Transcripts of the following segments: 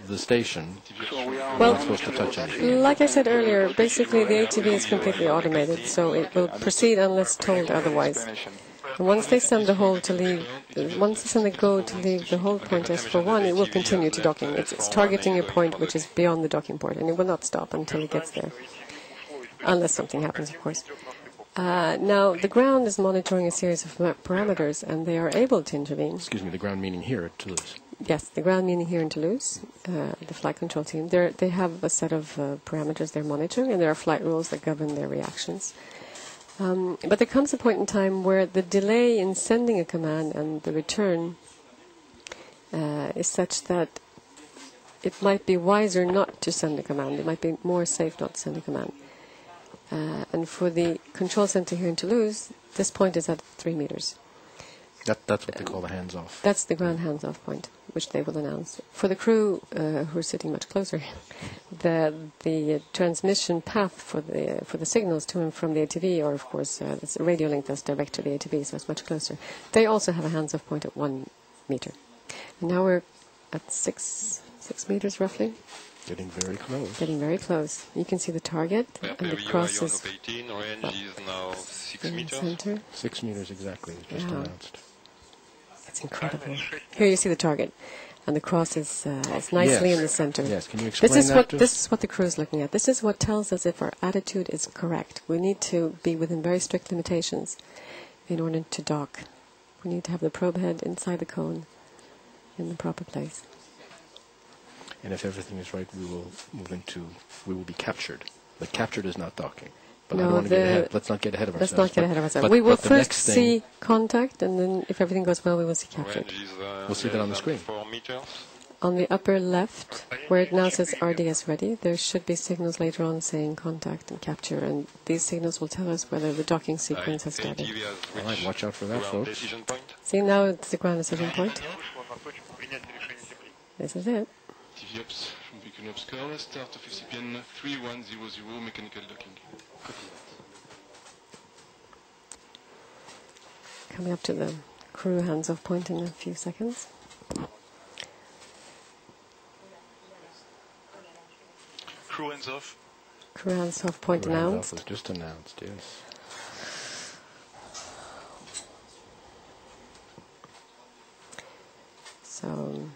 the station, Well, we're not supposed to touch anything. like I said earlier, basically the ATV is completely automated, so it will proceed unless told otherwise. And once they send the go to leave the hold point S41, it will continue to docking. It's targeting a point which is beyond the docking port, and it will not stop until it gets there, unless something happens, of course. Now, the ground is monitoring a series of parameters, and they are able to intervene. Excuse me, the ground meaning here at Toulouse. Yes, the ground meaning here in Toulouse, the flight control team. They have a set of parameters they're monitoring, and there are flight rules that govern their reactions. But there comes a point in time where the delay in sending a command and the return is such that it might be wiser not to send a command. It might be more safe not to send a command. And for the control center here in Toulouse, this point is at 3 meters. That's what they call the hands-off. That's the ground hands-off point, which they will announce. For the crew who are sitting much closer, the transmission path for the signals to and from the ATV, or of course it's a radio link that's direct to the ATV, so it's much closer. They also have a hands-off point at 1 meter. And now we're at 6 meters roughly. Getting very close. Getting very close. You can see the target, and the cross is 6 meters. Center. 6 meters exactly, just announced. It's incredible. Here you see the target, and the cross is nicely in the center. Yes, can you explain This is what the crew is looking at. This is what tells us if our attitude is correct. We need to be within very strict limitations in order to dock. We need to have the probe head inside the cone in the proper place. And if everything is right, we will be captured. But captured is not docking. But I don't want to get ahead. Let's not get ahead of ourselves. Let's not get ahead of ourselves. We will first see contact, and then if everything goes well, we will see captured. We'll see that on the screen. 4 meters. On the upper left, where it now says RDS ready, there should be signals later on saying contact and capture, and these signals will tell us whether the docking sequence has started. All right, watch out for that, folks. See, now it's the ground decision point. This is it. ATV ops from vehicle ops call, start of FCPN 3100 mechanical docking. Coming up to the crew hands-off point in a few seconds. Crew hands off. Crew hands-off point Hands off announced. was just announced, yes. So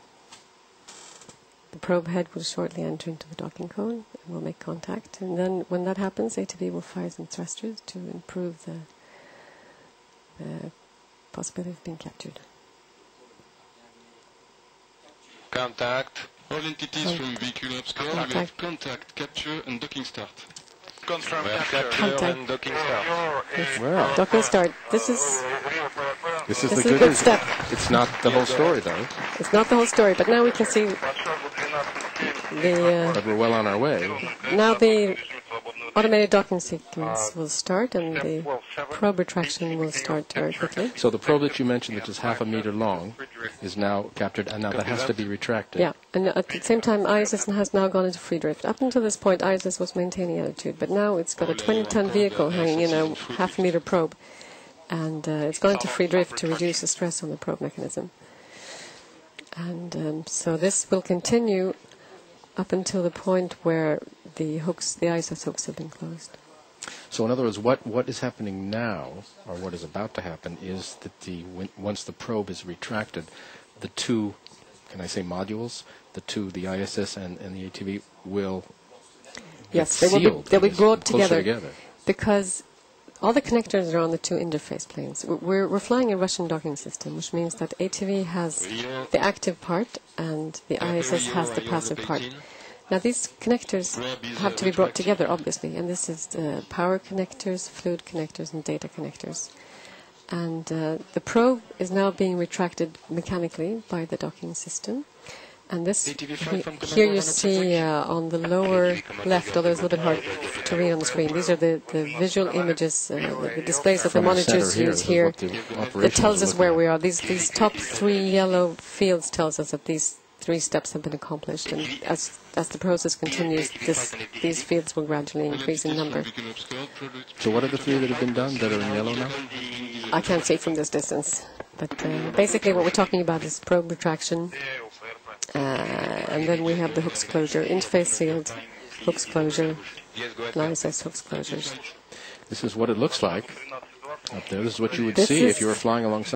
the probe head will shortly enter into the docking cone and will make contact. And then when that happens, ATV will fire some thrusters to improve the possibility of being captured. Contact. All entities from vehicle ops call, we have contact, capture and docking start. Confirm Contact. capture and docking start. Yes. Wow. Docking start. This is This is This the is a good step. It's not the whole story, though. It's not the whole story, but now we can see But we're well on our way. now the automated docking sequence will start, and the probe retraction will start very quickly. So the probe that you mentioned, which is 1/2 meter long, is now captured, and now that has to be retracted. Yeah, and at the same time, ISS has now gone into free drift. Up until this point, ISS was maintaining attitude, but now it's got a 20-ton vehicle hanging in a 1/2 meter probe, and it's gone into free drift to reduce the stress on the probe mechanism. And so this will continue up until the point where the ISS hooks have been closed. So in other words, what is happening now, or what is about to happen, is that once the probe is retracted, the two, can I say modules, the ISS and the ATV will Yes, get sealed, they'll be brought closer together because all the connectors are on the two interface planes. We're flying a Russian docking system, which means that ATV has the active part and the ISS has the passive part. Now these connectors have to be brought together, obviously, and this is the power connectors, fluid connectors, and data connectors. And the probe is now being retracted mechanically by the docking system. And this, here you see on the lower left, although it's a little bit hard to read on the screen, these are the visual images, the displays that the monitors use here. That tells us where we are. These top 3 yellow fields tells us that these 3 steps have been accomplished. And as the process continues, these fields will gradually increase in number. So what are the 3 that have been done that are in yellow now? I can't see from this distance. But basically what we're talking about is probe retraction, And then we have the hooks closure, interface sealed, hooks closure, ISS hooks closures. This is what it looks like up there. This is what you would This see is- if you were flying alongside